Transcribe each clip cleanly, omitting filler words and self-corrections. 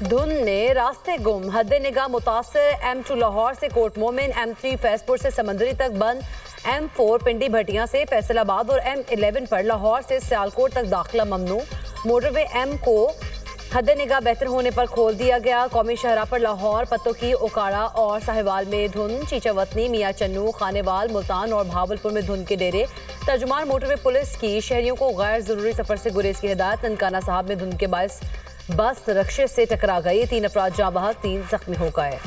धुंध ने रास्ते गुम, हद निगाह मुतासर M2 लाहौर से कोट मोमिन, M3 फैजपुर से समंदरी तक बंद, M4 पिंडी भटिया से फैसलाबाद और M11 पर लाहौर से सियालकोट तक दाखिला ममनू। मोटरवे M को हद निगाह बेहतर होने पर खोल दिया गया। कौमी शहरा पर लाहौर, पत्तोकी, ओकाड़ा और साहिवाल में धुंध, चीचावतनी, मियाँ चन्नू, खानेवाल, मुल्तान और भावलपुर में धुंध के डेरे। तर्जुमान मोटरवे पुलिस की शहरियों को गैर जरूरी सफर से गुरेज की हिदायत। ननकाना साहब में धुंध के बायस बस रक्षे से टकरा गई, 3 अफराद जाँ बहक, 3 जख्मी हो गए।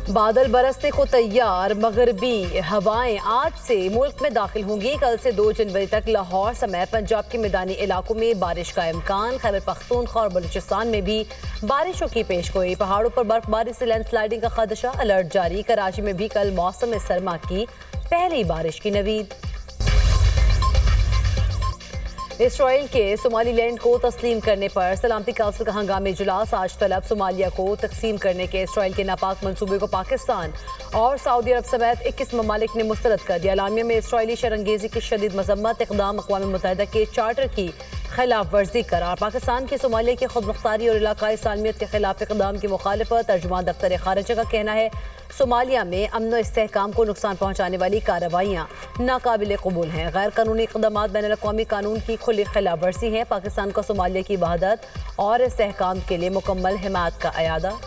बादल बरसने को तैयार, मगरबी हवाएं आज से मुल्क में दाखिल होंगी। कल से 2 जनवरी तक लाहौर समेत पंजाब के मैदानी इलाकों में बारिश का इम्कान। खैबर पख्तूनख्वा और बलूचिस्तान में भी बारिशों की पेशगोई। पहाड़ों पर बर्फबारी से लैंडस्लाइडिंग का खदशा, अलर्ट जारी। कराची में भी कल मौसम सरमा की पहली बारिश की नवीद। इसराइल के सोमालीलैंड को तस्लीम करने पर सलामती काउंसिल का हंगामी इजलास आज तलब। सोमालिया को तकसीम करने के इसराइल के नापाक मंसूबे को पाकिस्तान और सऊदी अरब समेत 21 ममालिक ने मुस्तरद कर दिया। एलामिया में इसराइली शरंगेजी की शदीद मजम्मत, इक़दाम अक़वाम मुत्तहिदा के चार्टर की खिलाफ वर्जी करार। पाकिस्तान की सोमालिया की खुद मुख्तारी और इलाकाई सालमियत के खिलाफ इक़दाम की मुखालिफत। तर्जुमान दफ्तर खारिजा का कहना है सोमालिया में अमन व इस्तेहकाम को नुकसान पहुँचाने वाली कार्रवाइयाँ नाकाबिल कबूल हैं। गैर कानूनी इक़दाम बैनुल अक़वामी कानून की खुली खिलाफ वर्जी हैं। पाकिस्तान का सोमालिया की वहदत और इस्तेहकाम के लिए मुकम्मल हिमायत का अयादा।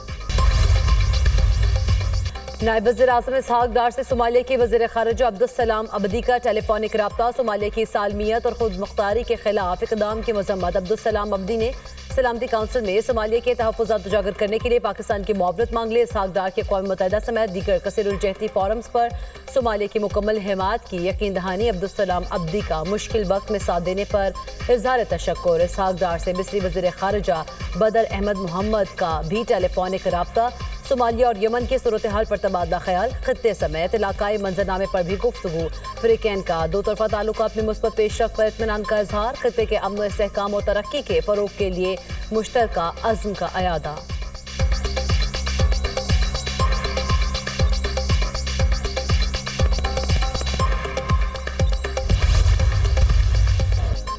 नायब वज़ीर-ए-आज़म इसहाक डार से सोमालिया के वज़ीर ख़ारिजा अब्दुस्सलाम अब्दी का टेलीफोनिक रब्ता। सोमालिया की सालमियत और खुद मुख्तारी के खिलाफ इक़दाम की मज़म्मत। अब्दुस्सलाम अब्दी ने सलामती काउंसिल में सोमालिया के तहफ़्फ़ुज़ात उजागर करने के लिए पाकिस्तान की मुआवनत मांग ली। इसहाक डार के अक़वाम मुत्तहिदा समेत दीगर कसीरुल-जहती फोरम्स पर सोमालिया की मुकम्मल हिमायत की यकीन दहानी। अब्दुस्सलाम अब्दी का मुश्किल वक्त में साथ देने पर इज़हार तशक्कुर। इसहाक डार से मिस्री वज़ीर ख़ारिजा बदर अहमद मोहम्मद का भी टेलीफोनिक रब्ता। सोमालिया और यमन की सूरत हाल पर तबादला ख्याल, खत्ते समेत इलाकाई मंजरनामे पर भी गुफ्तगू। फ़रीक़ैन का दो तरफ़ा ताल्लुकात में मुस्बत पेशरफ़्त पर इत्मीनान का इज़हार। खत्ते के अमन, इस्तेहकाम और तरक्की के फ़रोग़ के लिए मुश्तरका अज़्म का अयादा।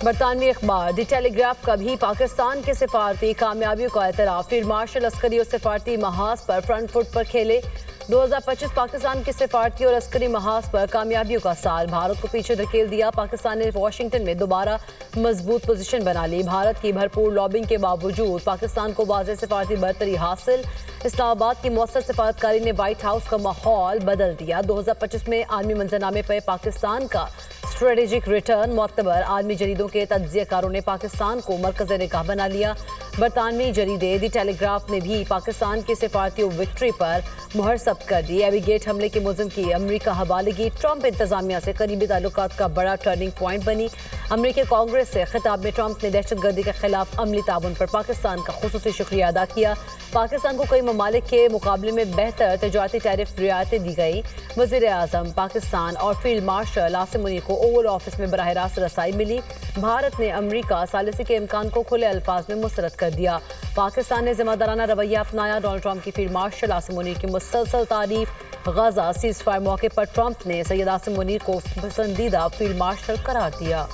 बरतानवी अखबार दी टेलीग्राफ का भी पाकिस्तान के सिफारती कामयाबियों का एतराफ़। फील्ड मार्शल अस्करी और सिफारती महाज पर फ्रंट फुट पर खेले। 2025 पाकिस्तान के सिफारती और अस्करी महाज पर कामयाबियों का साल। भारत को पीछे धकेल दिया। पाकिस्तान ने वाशिंगटन में दोबारा मजबूत पोजीशन बना ली। भारत की भरपूर लॉबिंग के बावजूद पाकिस्तान को वाज़ेह सिफारती बरतरी हासिल। इस्लामाबाद की मौसर सिफारतकारी ने वाइट हाउस का माहौल बदल दिया। 2025 में आलमी मंजरनामे पर पाकिस्तान का स्ट्रेटेजिक रिटर्न। मोतबर आलमी जरीदों के तज्जियाकारों ने पाकिस्तान को मरकज़ निगाह बना लिया। बरतानवी जरीदे दी टेलीग्राफ ने भी पाकिस्तान की सिफारती विक्ट्री पर मुहर सब्त कर दी। एबीगेट हमले के मुलज़िम की अमरीका हवालगी ट्रंप इंतजामिया से करीबी ताल्लुकात का बड़ा टर्निंग पॉइंट बनी। अमरीकी कांग्रेस से खिताब में ट्रंप ने दहशतगर्दी के खिलाफ अमली ताउन पर पाकिस्तान का खुसूसी शुक्रिया अदा किया। पाकिस्तान को कई ममालिक के मुकाबले में बेहतर तजारती टैरिफ रियायतें दी गई। वज़ीर-ए-आज़म पाकिस्तान और फील्ड मार्शल आसिम मुनीर को ओवल ऑफिस में बराह रास्त रसाई मिली। भारत ने अमरीका सालिसी के इम्कान को खुले अल्फाज में मुस्तरद कर दिया। पाकिस्तान ने जिम्मेदाराना रवैया अपनाया। डोनाल्ड ट्रंप की फील्ड मार्शल आसिम मुनीर की मुसलसल तारीफ। गजा सीज़ फायर मौके पर ट्रंप ने सैयद आसिम मुनीर को पसंदीदा फील्ड मार्शल करार दिया।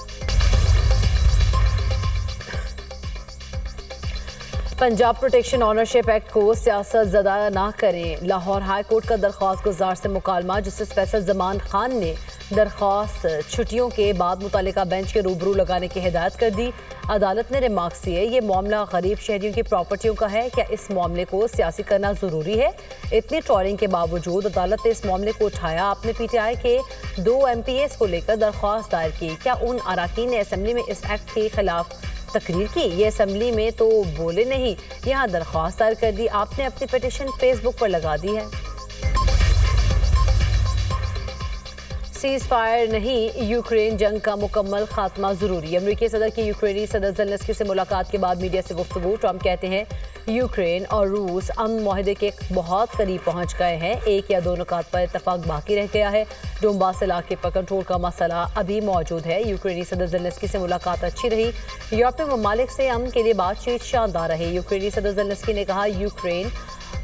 पंजाब प्रोटेक्शन ऑनरशिप एक्ट को सियासत ज़दा ना करें। लाहौर हाई कोर्ट का दरख्वास्त गुजार से मुकालमा। जस्टिस फैसल जमान खान ने दरख्वास्त छुट्टियों के बाद मुतल्लिका बेंच के रूबरू लगाने की हिदायत कर दी। अदालत ने रिमार्क्स दिए, ये मामला गरीब शहरियों की प्रॉपर्टियों का है। क्या इस मामले को सियासी करना ज़रूरी है? इतनी ट्रोलिंग के बावजूद अदालत ने इस मामले को उठाया। आपने PTI के 2 MPs को लेकर दरख्वास्त दायर की। क्या उन अराकीन ने असम्बली में इस एक्ट के खिलाफ तकरीर की? ये असम्बली में तो बोले नहीं, यहाँ दरख्वास्त दायर कर दी। आपने अपनी पिटीशन फेसबुक पर लगा दी है। सीज़ फायर नहीं, यूक्रेन जंग का मुकम्मल खात्मा जरूरी। अमरीकी सदर की यूक्रेनी सदर ज़ेलेंस्की से मुलाकात के बाद मीडिया से गुफ्तगू। ट्रंप कहते हैं यूक्रेन और रूस अमन मुआहदे के बहुत करीब पहुंच गए हैं। 1 या 2 नुकात पर इत्तफाक बाकी रह गया है। डोंबास इलाके पर कंट्रोल का मसला अभी मौजूद है। यूक्रेनी सदर ज़ेलेंस्की से मुलाकात अच्छी रही। यूरोपीय ममालिक से अमन के लिए बातचीत शानदार रही। यूक्रेनी सदर ज़ेलेंस्की ने कहा यूक्रेन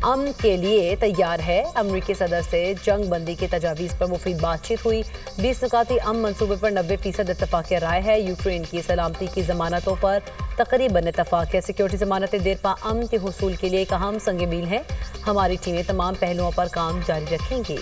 अमन के लिए तैयार है। अमरीकी सदर से जंग बंदी की तजावीज़ पर मुफीद बातचीत हुई। 20 नुकाती अमन मनसूबे पर 90% इत्तफाक़ राय है। यूक्रेन की सलामती की जमानतों पर तकरीबन इत्तफाक़ है। सिक्योरिटी जमानतें देरपा अमन के हुसूल के लिए एक अहम संग मील है। हमारी टीमें तमाम पहलुओं पर काम जारी रखेंगी।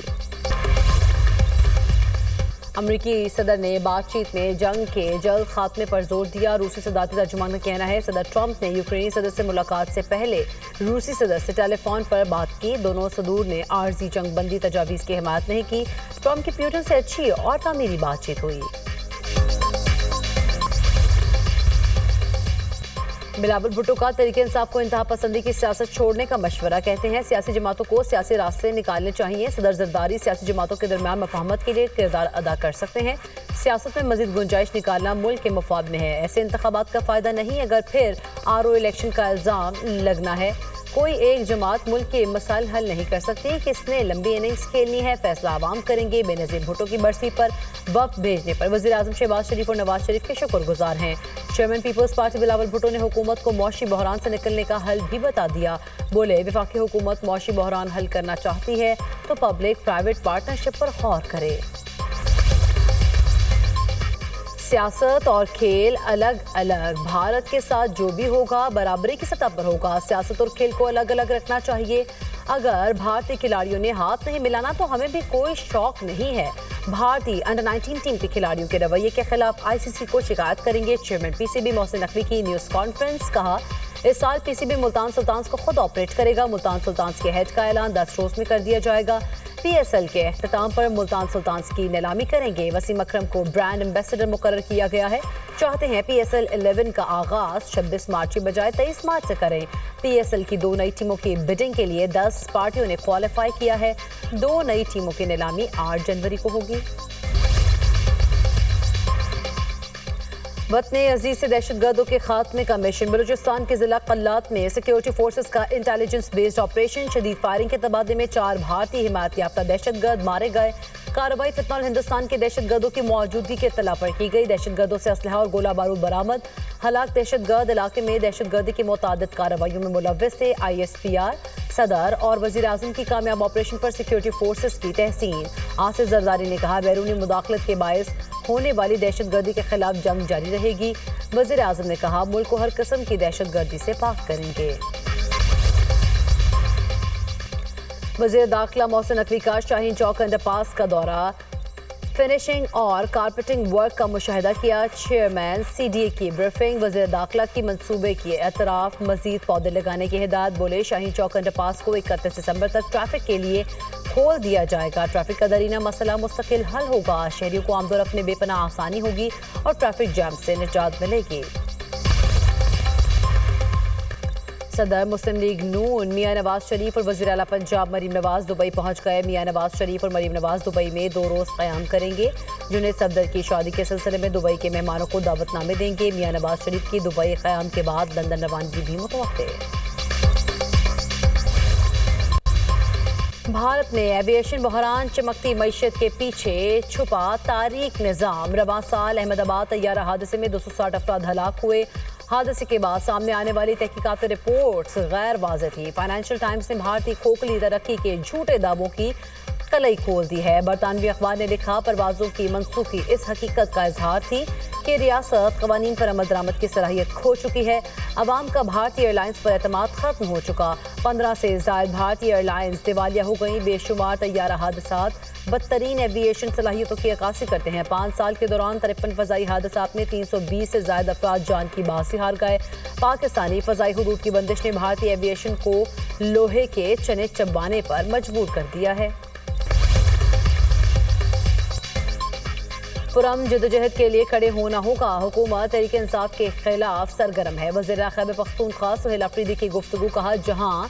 अमरीकी सदर ने बातचीत में जंग के जल्द खात्मे पर जोर दिया। रूसी सदारती तर्जुमान का कहना है सदर ट्रंप ने यूक्रेनी सदर से मुलाकात से पहले रूसी सदर से टेलीफोन पर बात की। दोनों सदूर ने आर्जी जंग बंदी तजावीज़ की हिमायत नहीं की। ट्रंप की पुतिन से अच्छी और तामीरी बातचीत हुई। बिलावल भुट्टो का तरीके इंसाफ को इंतहा पसंदी की सियासत छोड़ने का मशवरा। कहते हैं सियासी जमातों को सियासी रास्ते निकालने चाहिए। सदर जरदारी सियासी जमातों के दरमियान मफाहमत के लिए किरदार अदा कर सकते हैं। सियासत में मजीद गुंजाइश निकालना मुल्क के मफाद में है। ऐसे इंतखाबात का फ़ायदा नहीं अगर फिर RO इलेक्शन का इल्ज़ाम लगना है। कोई एक जमात मुल्क के मसाइल हल नहीं कर सकती। किसने लंबी इनिंग्स खेलनी है फैसला आवाम करेंगे। बेनज़ीर भुट्टो की बरसी पर वफ़द भेजने पर वज़ीर आज़म शहबाज शरीफ और नवाज शरीफ के शुक्रगुजार हैं। चेयरमैन पीपल्स पार्टी बिलावल भुट्टो ने हुकूमत को मौशी बहरान से निकलने का हल भी बता दिया। बोले वफाकी हुकूमत मौशी बहरान हल करना चाहती है तो पब्लिक प्राइवेट पार्टनरशिप पर गौर करे। सियासत और खेल अलग अलग। भारत के साथ जो भी होगा बराबरी की सतह पर होगा। सियासत और खेल को अलग अलग रखना चाहिए। अगर भारतीय खिलाड़ियों ने हाथ नहीं मिलाना तो हमें भी कोई शौक नहीं है। भारतीय अंडर 19 टीम के खिलाड़ियों के रवैये के खिलाफ ICC को शिकायत करेंगे। चेयरमैन PCB मोहसिन नकवी की न्यूज़ कॉन्फ्रेंस। कहा इस साल PCB मुल्तान सुल्तान्स को खुद ऑपरेट करेगा। मुल्तान सुल्तान्स के हेड का ऐलान 10 रोज में कर दिया जाएगा। PSL के अख्ताम पर मुल्तान सुल्तान्स की नीलामी करेंगे। वसीम अकरम को ब्रांड एम्बेसडर मुकर्रर किया गया है। चाहते हैं PSL 11 का आगाज 26 मार्च की बजाय 23 मार्च से करें। PSL की 2 नई टीमों की बिडिंग के लिए 10 पार्टियों ने क्वालिफाई किया है। 2 नई टीमों की नीलामी 8 जनवरी को होगी। वतन अजीज से दहशतगर्दों के खात्मे का मिशन। बलूचिस्तान के जिला कल्लात में सिक्योरिटी फोर्सेस का इंटेलिजेंस बेस्ड ऑपरेशन। शदीद फायरिंग के तबादले में 4 भारतीय हिमायत याफ्ता दहशतगर्द मारे गए। कार्रवाई फितनल हिंदुस्तान के दहशतगर्दों की मौजूदगी के इत्तला पर की गई। दहशतगर्दों से असलहा और गोला बारूद बरामद। हलाक दहशतगर्द इलाके में दहशतगर्दी की मुतादिद कार्रवाइयों में मुलव्वस थे। ISPR सदर और वज़ीर आज़म की कामयाब ऑपरेशन पर सिक्योरिटी फोर्सेस की तहसीन। आसिफ जरदारी ने कहा बैरूनी मुदाखलत के बायस होने वाली दहशतगर्दी के खिलाफ जंग जारी रहेगी। वज़ीर आज़म ने कहा मुल्क को हर किस्म की दहशतगर्दी से पाक करेंगे। वज़ीर दाखिला मोहसिन नकवी का शाहीन चौक अंडरपास का दौरा। फिनिशिंग और कारपेटिंग वर्क का मुशाहिदा किया। चेयरमैन CDA की ब्रीफिंग। वज़ीर दाखिला की मंसूबे की एतराफ़ मज़ीद पौधे लगाने की हिदायत। बोले शाहीन चौक अंडरपास को 31 दिसंबर तक ट्रैफिक के लिए खोल दिया जाएगा। ट्रैफिक का दरीना मसला मुस्तकिल हल होगा। शहरियों को आमदोरफ्त में बेपनाह आसानी होगी और ट्रैफिक जैम से निजात मिलेगी। सदर मुस्लिम लीग नून मियां नवाज शरीफ और वज़ीर आला पंजाब मरीम नवाज दुबई पहुंच गए। मियां नवाज शरीफ और मरीम नवाज दुबई में 2 रोज़ क़याम करेंगे। जुनैद सफदर की शादी के सिलसिले में दुबई के मेहमानों को दावतनामे देंगे। मियां नवाज शरीफ की दुबई क़याम के बाद लंदन रवानगी भी मुतवक्किल। भारत में एविएशन बहरान। चमकती मईशत के पीछे छुपा तारीक निज़ाम। रवां साल अहमदाबाद तैयारा हादसे में 260 अफराद हलाक हुए। हादसे के बाद सामने आने वाली तहकीकात रिपोर्ट्स गैर वाज़ेह थी। फाइनेंशियल टाइम्स ने भारतीय खोखली तरक्की के झूठे दावों की कलई खोल दी है। बरतानवी अखबार ने लिखा परवाजों की मनसूखी इस हकीकत का इजहार थी कि रियासत कवानीन पर अमल दरामद की सलाहियत खो चुकी है। अवाम का भारतीय एयरलाइंस पर एतमाद खत्म हो चुका। 15 से ज़ायद भारतीय एयरलाइंस दिवालिया हो गई। बेशुमार तैयारा हादसात बदतरीन एविएशन सलाहियतों की अक्कासी करते हैं। 5 साल के दौरान 53 फ़ज़ाई हादसात में 320 से ज़ायद अफराद जान की बाजी हार गए। पाकिस्तानी फ़ज़ाई हुदूद की बंदिश ने भारतीय एविएशन को लोहे के चने चबाने पर मजबूर कर दिया है। पुरम जदोजहद के लिए खड़े होना होगा। हुकूमत तहरीक इंसाफ के खिलाफ सरगर्म है। वज़ीर खैबर पख्तूनख्वा सुहेल अफरीदी की गुफ्तगू। कहा जहां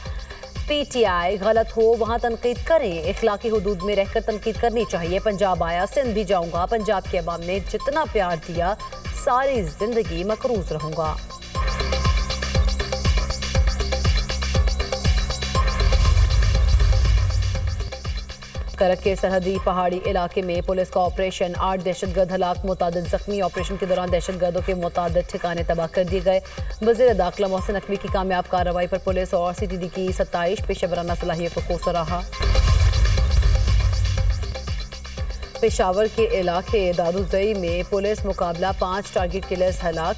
PTI गलत हो वहां तनकीद करें। इखलाकी हुदूद में रहकर तनकीद करनी चाहिए। पंजाब आया सिंध भी जाऊंगा। पंजाब के अवाम ने जितना प्यार दिया सारी जिंदगी मकरूज रहूंगा। करक के सरहदी पहाड़ी इलाके में पुलिस का ऑपरेशन, 8 दहशतगर्द हलाक, मुतादिद जख्मी। ऑपरेशन के दौरान दहशतगर्दों के मुतादिद ठिकाने तबाह कर दिए गए। वज़ीर दाखिला मोहसिन नकवी की कामयाब कार्रवाई पर पुलिस और CTD की 27 पेशेवराना सलाहियतों को सराहा। पेशावर के इलाके दादुज़ई में पुलिस मुकाबला, 5 टारगेट किलर्स हलाक।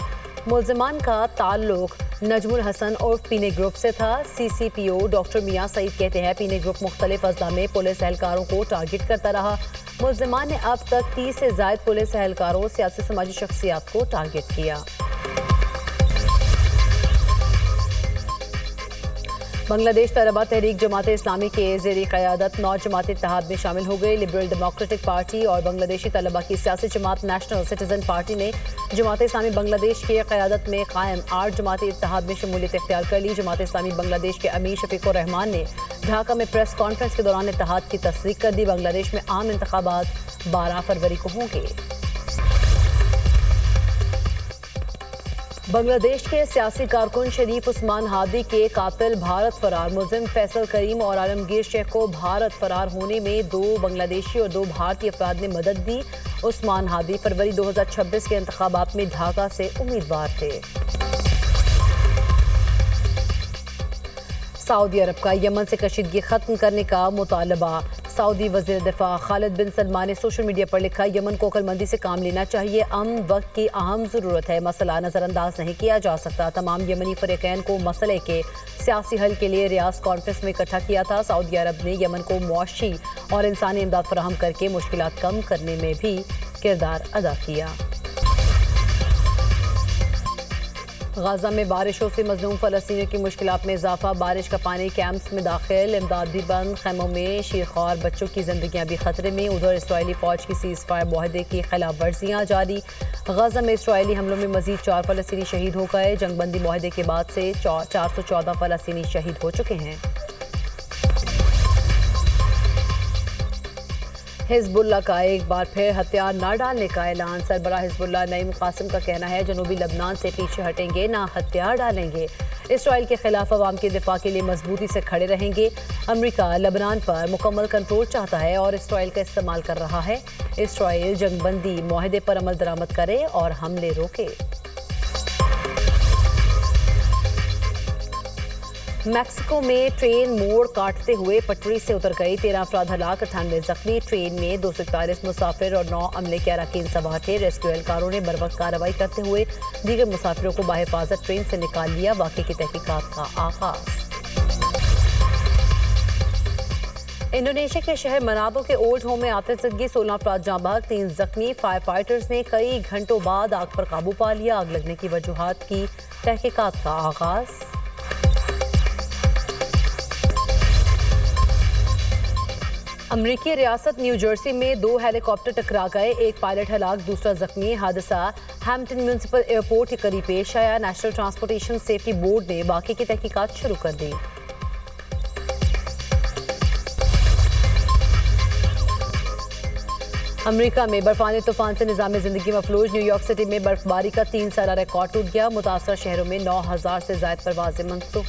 मुल्ज़िमान का ताल्लुक नजमुल हसन और पीने ग्रुप से था। CCPO डॉक्टर मियां सईद कहते हैं पीने ग्रुप मुख्तलिफ अज़ला में पुलिस एहलकारों को टारगेट करता रहा। मुल्ज़िमान ने अब तक 30 से ज़ायद पुलिस एहलकारों, सियासी समाजी शख्सियात को टारगेट किया। बांग्लादेश तलबा तहरीक जमात इस्लामी के ज़ेरी क़यादत 9 जमात इत्तेहाद में शामिल हो गई। लिबरल डेमोक्रेटिक पार्टी और बांग्लादेशी तलबा की सियासी जमात नेशनल सिटीजन पार्टी ने जमात इस्लामी बांग्लादेश की क़यादत में कायम 8 जमाती इत्तेहाद में शमूलियत इख्तियार कर ली। जमात इस्लामी बांग्लादेश के अमीर शफीकुर रहमान ने ढाका में प्रेस कॉन्फ्रेंस के दौरान इत्तेहाद की तस्दीक कर दी। बांग्लादेश में आम इंतखाबात 12 फरवरी को होंगे। बांग्लादेश के सियासी कारकुन शरीफ उस्मान हादी के कातिल भारत फरार। मुल्जिम फैसल करीम और आलमगीर शेख को भारत फरार होने में 2 बांग्लादेशी और 2 भारतीय अफराद ने मदद दी। उस्मान हादी फरवरी 2026 के इंतखाबात में ढाका से उम्मीदवार थे। सऊदी अरब का यमन से कशीदगी खत्म करने का मुतालबा। सऊदी वज़ीर दिफा खालिद बिन सलमान ने सोशल मीडिया पर लिखा, यमन को अक्लमंदी से काम लेना चाहिए। अमन वक्त की अहम ज़रूरत है, मसला नज़रअंदाज नहीं किया जा सकता। तमाम यमनी फ़रीक़ैन को मसले के सियासी हल के लिए रियाज कॉन्फ्रेंस में इकट्ठा किया था। सऊदी अरब ने यमन को मुआशी और इंसानी इमदाद फराहम करके मुश्किलात कम करने में भी किरदार अदा किया। गाजा में बारिशों से मजलूम फ़लस्तीनियों की मुश्किलात में इजाफा। बारिश का पानी कैंप्स में दाखिल, इमदाद भी बंद। खैमों में शीरख्वार बच्चों की जिंदगियां भी खतरे में। उधर इसराइली फ़ौज की सीज़ फायर मुआहदे की खिलाफ वर्जियाँ जारी। गाजा में इसराइली हमलों में मजीद 4 फ़लस्तीनी शहीद हो गए। जंगबंदी मुआहदे के बाद से 414 फ़लस्तीनी शहीद हो चुके हैं। हिजबुल्लाह का एक बार फिर हथियार न डालने का ऐलान। सरबराह हिजबुल्लाह नईम कासिम का कहना है जनूबी लबनान से पीछे हटेंगे, ना हथियार डालेंगे। इसराइल के खिलाफ अवाम के दिफा के लिए मजबूती से खड़े रहेंगे। अमेरिका लबनान पर मुकम्मल कंट्रोल चाहता है और इसराइल का इस्तेमाल कर रहा है। इसराइल जंगबंदी मुआहदे पर अमल दरामद करे और हमले रोके। मैक्सिको में ट्रेन मोड़ काटते हुए पटरी से उतर गई। 13 अफराद हलाक, 98 जख्मी। ट्रेन में 241 मुसाफिर और 9 अमले के अरकान सवार थे। रेस्क्यू एहलकारों ने बरवक्त कार्रवाई करते हुए दीगर मुसाफिरों को बाहिफाजत ट्रेन से निकाल लिया। वाक़े की तहकीकात का आगाज। इंडोनेशिया के शहर मनादो के ओल्ड होम में आतिशज़दगी, 16 अफराद जाँ बहक, 3 जख्मी। फायर फाइटर्स ने कई घंटों बाद आग पर काबू पा लिया। आग लगने की वजूहात की तहकीकात का आगाज। अमरीकी रियासत न्यू जर्सी में 2 हेलीकॉप्टर टकरा गए। एक पायलट हलाक, दूसरा जख्मी। हादसा हैम्पटन म्यूनिसिपल एयरपोर्ट के करीब पेश आया। नेशनल ट्रांसपोर्टेशन सेफ्टी बोर्ड ने वाक़े की तहकीकात शुरू कर दी। अमेरिका में बर्फानी तूफान से निज़ाम ज़िंदगी मफलूज। न्यूयॉर्क सिटी में बर्फबारी का 3 साला रिकॉर्ड टूट गया। मुतासर शहरों में 9000 से ज़ायद परवाज़ें मनसूख।